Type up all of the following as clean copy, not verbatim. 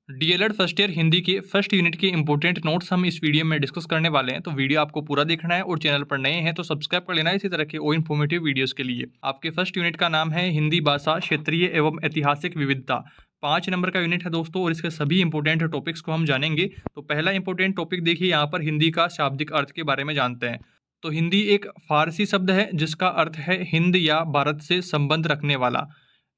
DElEd first year Hindi के first unit के important notes हम इस वीडियो में डिस्कस करने वाले हैं, तो वीडियो आपको पूरा देखना है और चैनल पर नए हैं तो सब्सक्राइब कर लेना इसी तरह के और इन्फॉर्मेटिव वीडियोस के लिए। आपके फर्स्ट यूनिट का नाम है हिंदी भाषा, क्षेत्रीय एवं ऐतिहासिक विविधता। 5 नंबर का यूनिट है दोस्तों और इसके सभी इंपॉर्टेंट टॉपिक्स को हम जानेंगे। तो पहला इंपॉर्टेंट टॉपिक देखिए, यहाँ पर हिंदी का शाब्दिक अर्थ के बारे में जानते हैं। तो हिंदी एक फारसी शब्द है जिसका अर्थ है हिंद या भारत से संबंध रखने वाला।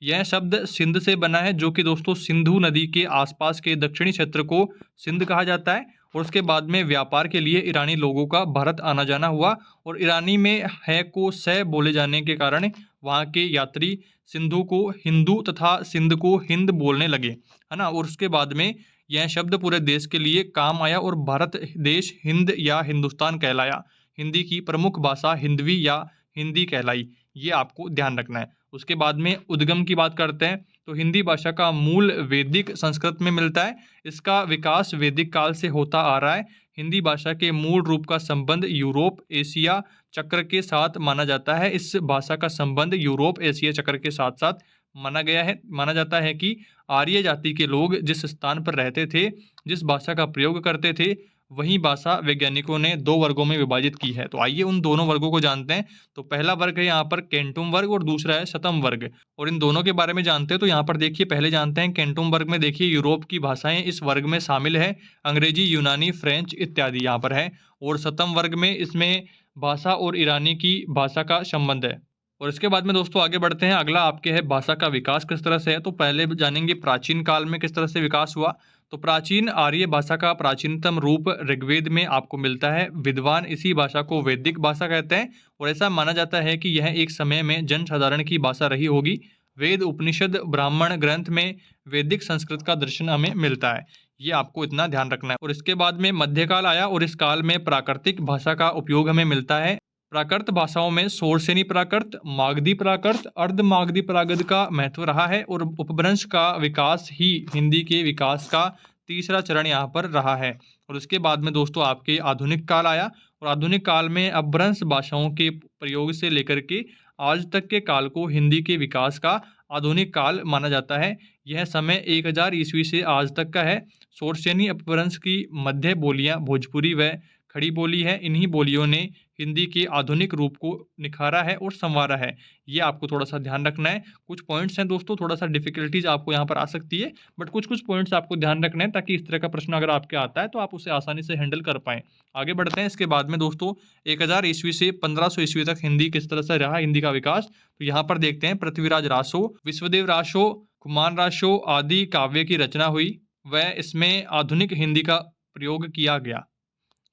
यह शब्द सिंध से बना है, जो कि दोस्तों सिंधु नदी के आसपास के दक्षिणी क्षेत्र को सिंध कहा जाता है। और उसके बाद में व्यापार के लिए ईरानी लोगों का भारत आना जाना हुआ और ईरानी में है को से बोले जाने के कारण वहाँ के यात्री सिंधु को हिंदू तथा सिंध को हिंद बोलने लगे, है ना। और उसके बाद में यह शब्द पूरे देश के लिए काम आया और भारत देश हिंद या हिंदुस्तान कहलाया। हिंदी की प्रमुख भाषा हिंदवी या हिंदी कहलाई, ये आपको ध्यान रखना है। उसके बाद में उद्गम की बात करते हैं तो हिंदी भाषा का मूल वैदिक संस्कृत में मिलता है। इसका विकास वैदिक काल से होता आ रहा है। हिंदी भाषा के मूल रूप का संबंध यूरोप एशिया चक्र के साथ माना जाता है। इस भाषा का संबंध यूरोप एशिया चक्र के साथ साथ माना जाता है कि आर्य जाति के लोग जिस स्थान पर रहते थे, जिस भाषा का प्रयोग करते थे, वही भाषा वैज्ञानिकों ने 2 वर्गों में विभाजित की है। तो आइए उन दोनों वर्गों को जानते हैं। तो पहला वर्ग है यहाँ पर केंटुम वर्ग और दूसरा है शतम वर्ग, और इन दोनों के बारे में जानते हैं। तो यहाँ पर देखिए, पहले जानते हैं केंटुम वर्ग में देखिए यूरोप की भाषाएं इस वर्ग में शामिल है। अंग्रेजी, यूनानी, फ्रेंच इत्यादि यहाँ पर है। और शतम वर्ग में इसमें भाषा और ईरानी की भाषा का संबंध है। और इसके बाद में दोस्तों आगे बढ़ते हैं। अगला आपके है भाषा का विकास किस तरह से है। तो पहले जानेंगे प्राचीन काल में किस तरह से विकास हुआ। तो प्राचीन आर्य भाषा का प्राचीनतम रूप ऋग्वेद में आपको मिलता है। विद्वान इसी भाषा को वैदिक भाषा कहते हैं और ऐसा माना जाता है कि यह एक समय में जनसाधारण की भाषा रही होगी। वेद, उपनिषद, ब्राह्मण ग्रंथ में वैदिक संस्कृत का दर्शन हमें मिलता है। ये आपको इतना ध्यान रखना है। और इसके बाद में मध्यकाल आया और इस काल में प्राकृतिक भाषा का उपयोग हमें मिलता है। प्राकृत भाषाओं में शोरसेनी प्राकृत, मागधी प्राकृत, अर्ध मागधी प्राकृत का महत्व रहा है और उपभ्रंश का विकास ही हिंदी के विकास का तीसरा चरण यहाँ पर रहा है। और उसके बाद में दोस्तों आपके आधुनिक काल आया और आधुनिक काल में अपभ्रंश भाषाओं के प्रयोग से लेकर के आज तक के काल को हिंदी के विकास का आधुनिक काल माना जाता है। यह समय 1000 ईस्वी से आज तक का है। शोरसेनी अपभ्रंश की मध्य बोलियां भोजपुरी व खड़ी बोली है। इन्हीं बोलियों ने हिंदी के आधुनिक रूप को निखारा है और संवारा है। ये आपको थोड़ा सा ध्यान रखना है। कुछ पॉइंट्स हैं दोस्तों, थोड़ा सा डिफिकल्टीज आपको यहाँ पर आ सकती है, बट कुछ पॉइंट्स आपको ध्यान रखना है ताकि इस तरह का प्रश्न अगर आपके आता है तो आप उसे आसानी से हैंडल कर पाएँ। आगे बढ़ते हैं। इसके बाद में दोस्तों 1000 ईस्वी से 1500 ईस्वी तक हिंदी किस तरह से रहा, हिंदी का विकास। तो यहाँ पर देखते हैं पृथ्वीराज रासो, विश्वदेव रासो, कुमार रासो आदि काव्य की रचना हुई व इसमें आधुनिक हिंदी का प्रयोग किया गया।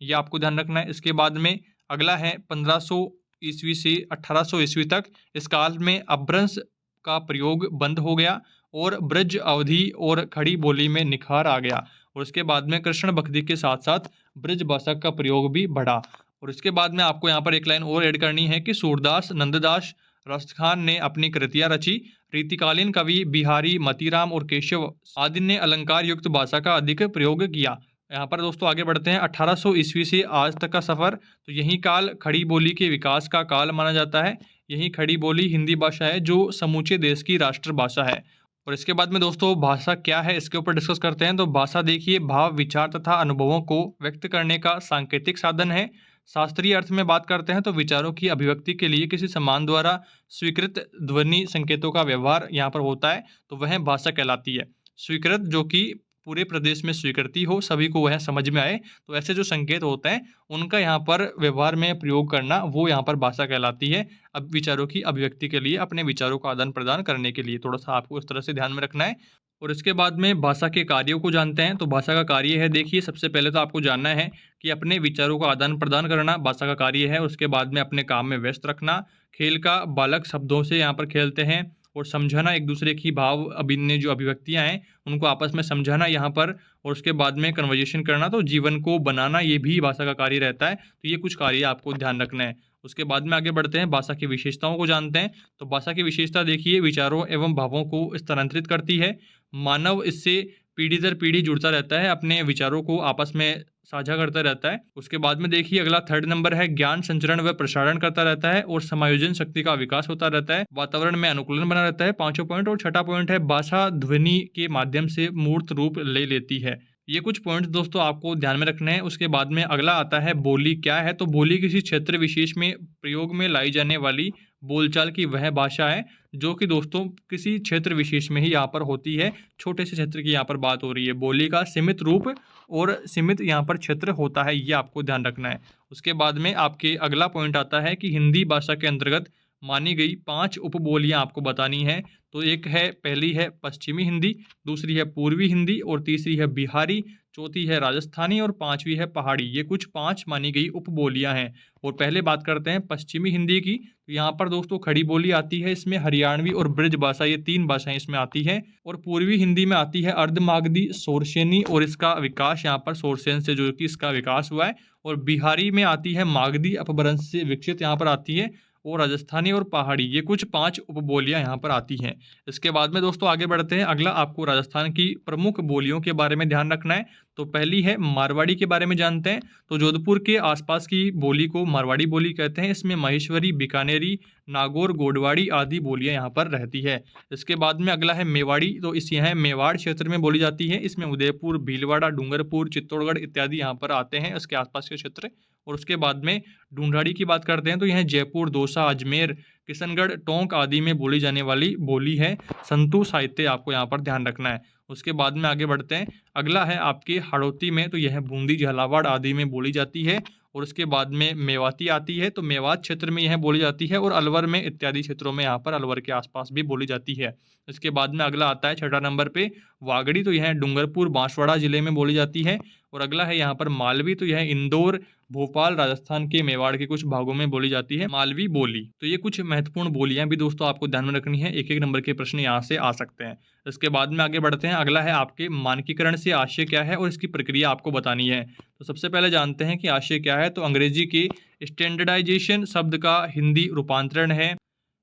ये आपको ध्यान रखना है। इसके बाद में अगला है 1500 ईस्वी से 1800 ईस्वी तक। इस काल में अपभ्रंश का प्रयोग बंद हो गया और ब्रज अवधि और खड़ी बोली में निखार आ गया। और उसके बाद में कृष्ण भक्ति के साथ साथ ब्रज भाषा का प्रयोग भी बढ़ा। और इसके बाद में आपको यहाँ पर एक लाइन और ऐड करनी है कि सूरदास, नंददास, रसखान ने अपनी कृतियाँ रची। रीतिकालीन कवि बिहारी, मतीराम और केशव आदि ने अलंकार युक्त भाषा का अधिक प्रयोग किया। यहाँ पर दोस्तों आगे बढ़ते हैं। 1800 ईस्वी से आज तक का सफ़र। तो यही काल खड़ी बोली के विकास का काल माना जाता है। यही खड़ी बोली हिंदी भाषा है जो समूचे देश की राष्ट्रभाषा है। और इसके बाद में दोस्तों भाषा क्या है इसके ऊपर डिस्कस करते हैं। तो भाषा देखिए भाव, विचार तथा अनुभवों को व्यक्त करने का सांकेतिक साधन है। शास्त्रीय अर्थ में बात करते हैं तो विचारों की अभिव्यक्ति के लिए किसी समान द्वारा स्वीकृत ध्वनि संकेतों का व्यवहार यहाँ पर होता है, तो वह भाषा कहलाती है। स्वीकृत जो कि पूरे प्रदेश में स्वीकृति हो, सभी को वह समझ में आए, तो ऐसे जो संकेत होते हैं उनका यहाँ पर व्यवहार में प्रयोग करना, वो यहाँ पर भाषा कहलाती है। अब विचारों की अभिव्यक्ति के लिए, अपने विचारों का आदान प्रदान करने के लिए थोड़ा सा आपको इस तरह से ध्यान में रखना है। और इसके बाद में भाषा के कार्यों को जानते हैं। तो भाषा का कार्य है, देखिए सबसे पहले तो आपको जानना है कि अपने विचारों का आदान प्रदान करना भाषा का कार्य है। उसके बाद में अपने काम में व्यस्त रखना, खेल का बालक शब्दों से यहाँ पर खेलते हैं, और समझाना, एक दूसरे की भाव अभिन्न जो अभिव्यक्तियाँ हैं उनको आपस में समझाना यहाँ पर। और उसके बाद में कन्वर्जेशन करना, तो जीवन को बनाना, ये भी भाषा का कार्य रहता है। तो ये कुछ कार्य आपको ध्यान रखना है। उसके बाद में आगे बढ़ते हैं, भाषा की विशेषताओं को जानते हैं। तो भाषा की विशेषता देखिए विचारों एवं भावों को स्थानांतरित करती है। मानव इससे पीढ़ी दर पीढ़ी जुड़ता रहता है, अपने विचारों को आपस में साझा करता रहता है। उसके बाद में देखिए अगला थर्ड नंबर है, ज्ञान संचरण व प्रसारण करता रहता है और समायोजन शक्ति का विकास होता रहता है, वातावरण में अनुकूलन बना रहता है, पांचों पॉइंट। और छठा पॉइंट है, भाषा ध्वनि के माध्यम से मूर्त रूप ले लेती है। ये कुछ पॉइंट्स दोस्तों आपको ध्यान में रखने हैं। उसके बाद में अगला आता है बोली क्या है। तो बोली किसी क्षेत्र विशेष में प्रयोग में लाई जाने वाली बोलचाल की वह भाषा है जो कि दोस्तों किसी क्षेत्र विशेष में ही यहाँ पर होती है। छोटे से क्षेत्र की यहाँ पर बात हो रही है। बोली का सीमित रूप और सीमित यहाँ पर क्षेत्र होता है, ये आपको ध्यान रखना है। उसके बाद में आपके अगला पॉइंट आता है कि हिंदी भाषा के अंतर्गत मानी गई 5 उपबोलियां आपको बतानी है। तो एक है, पहली है पश्चिमी हिंदी, दूसरी है पूर्वी हिंदी और तीसरी है बिहारी, चौथी है राजस्थानी और पांचवी है पहाड़ी। ये कुछ 5 मानी गई उपबोलियां हैं। और पहले बात करते हैं पश्चिमी हिंदी की। तो यहाँ पर दोस्तों खड़ी बोली आती है, इसमें हरियाणवी और ब्रज भाषा, ये 3 भाषाएं इसमें आती है। और पूर्वी हिंदी में आती है अर्धमागधी, सोरसेनी और इसका विकास यहाँ पर सोरसेन से जो कि इसका विकास हुआ है। और बिहारी में आती है मागधी, अपभ्रंश से विकसित यहाँ पर आती है। और राजस्थानी और पहाड़ी, ये कुछ 5 उपबोलियां यहाँ पर आती हैं। इसके बाद में दोस्तों आगे बढ़ते हैं। अगला आपको राजस्थान की प्रमुख बोलियों के बारे में ध्यान रखना है। तो पहली है मारवाड़ी के बारे में जानते हैं। तो जोधपुर के आसपास की बोली को मारवाड़ी बोली कहते हैं। इसमें महेश्वरी, बीकानेरी, नागौर, गोडवाड़ी आदि बोलियां यहाँ पर रहती है। इसके बाद में अगला है मेवाड़ी। तो इस यहाँ मेवाड़ क्षेत्र में बोली जाती है। इसमें उदयपुर, भीलवाड़ा, डूंगरपुर, चित्तौड़गढ़ इत्यादि यहाँ पर आते हैं, इसके आसपास के क्षेत्र। और उसके बाद में ढूंढाड़ी की बात करते हैं। तो यह जयपुर, दौसा, अजमेर, किशनगढ़, टोंक आदि में बोली जाने वाली बोली है। संतू साहित्य आपको यहाँ पर ध्यान रखना है। उसके बाद में आगे बढ़ते हैं। अगला है आपके हाड़ौती में। तो यह बूंदी, झालावाड़ आदि में बोली जाती है। और उसके बाद में मेवाती आती है। तो मेवात क्षेत्र में यह बोली जाती है और अलवर में इत्यादि क्षेत्रों में यहाँ पर अलवर के आसपास भी बोली जाती है। इसके बाद में अगला आता है छठा नंबर पे वागड़ी। तो यह डूंगरपुर, बांसवाड़ा जिले में बोली जाती है। और अगला है यहाँ पर मालवी। तो यह इंदौर, भोपाल, राजस्थान के मेवाड़ के कुछ भागों में बोली जाती है मालवी बोली। तो ये कुछ महत्वपूर्ण बोलियां भी दोस्तों आपको ध्यान में रखनी है। एक एक नंबर के प्रश्न यहाँ से आ सकते हैं। इसके बाद में आगे बढ़ते हैं। अगला है आपके मानकीकरण से आशय क्या है और इसकी प्रक्रिया आपको बतानी है। तो सबसे पहले जानते हैं कि आशय क्या है। तो अंग्रेजी के स्टैंडर्डाइजेशन शब्द का हिंदी रूपांतरण है।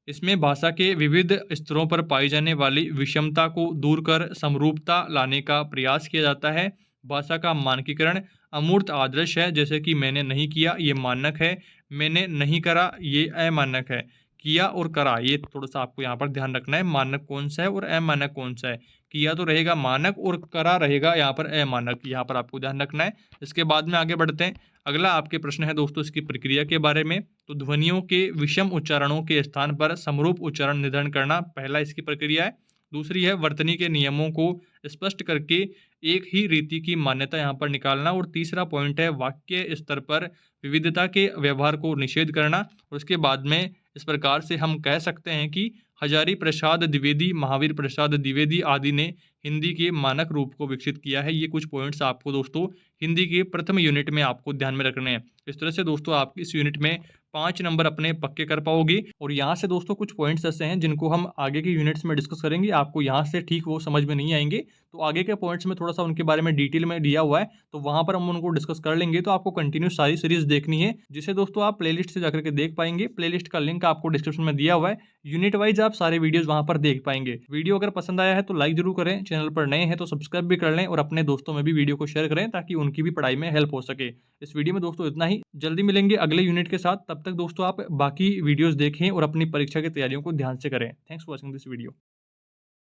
इसमें भाषा के विविध स्तरों पर पाई जाने वाली विषमता को दूर कर समरूपता लाने का प्रयास किया जाता है। भाषा का मानकीकरण अमूर्त आदर्श है, जैसे कि मैंने नहीं किया ये मानक है, मैंने नहीं करा ये अमानक है, किया और करा ये थोड़ा सा आपको यहाँ पर ध्यान रखना है। मानक कौन सा है और अमानक कौन सा है। किया तो रहेगा मानक और करा रहेगा यहाँ पर अमानक, यहाँ पर आपको ध्यान रखना है। इसके बाद में आगे बढ़ते हैं। अगला आपके प्रश्न है दोस्तों इसकी प्रक्रिया के बारे में। तो ध्वनियों के विषम उच्चारणों के स्थान पर समरूप उच्चारण निर्धारण करना पहला इसकी प्रक्रिया है। दूसरी है वर्तनी के नियमों को स्पष्ट करके एक ही रीति की मान्यता यहाँ पर निकालना। और तीसरा पॉइंट है वाक्य स्तर पर विविधता के व्यवहार को निषेध करना। और उसके बाद में इस प्रकार से हम कह सकते हैं कि हजारी प्रसाद द्विवेदी, महावीर प्रसाद द्विवेदी आदि ने हिंदी के मानक रूप को विकसित किया है। ये कुछ पॉइंट्स आपको दोस्तों हिंदी के प्रथम यूनिट में आपको ध्यान में रखने हैं। इस तरह से दोस्तों आप इस यूनिट में 5 नंबर अपने पक्के कर पाओगे। और यहाँ से दोस्तों कुछ पॉइंट्स ऐसे हैं जिनको हम आगे के यूनिट्स में डिस्कस करेंगे। आपको यहाँ से ठीक वो समझ में नहीं आएंगे, तो आगे के पॉइंट्स में थोड़ा सा उनके बारे में डिटेल में दिया हुआ है, तो वहाँ पर हम उनको डिस्कस कर लेंगे। तो आपको कंटिन्यू सारी सीरीज देखनी है, जिसे दोस्तों आप प्लेलिस्ट से जाकर के देख पाएंगे। प्लेलिस्ट का लिंक आपको डिस्क्रिप्शन में दिया हुआ है। यूनिट वाइज आप सारे वीडियोस वहाँ पर देख पाएंगे। वीडियो अगर पसंद आया है तो लाइक जरूर करें, चैनल पर नए हैं तो सब्सक्राइब भी कर लें और अपने दोस्तों में भी वीडियो को शेयर करें ताकि उनकी भी पढ़ाई में हेल्प हो सके। इस वीडियो में दोस्तों इतना ही, जल्दी मिलेंगे अगले यूनिट के साथ। तब तक दोस्तों आप बाकी वीडियोस देखें और अपनी परीक्षा की तैयारियों को ध्यान से करें। Thanks for watching this video.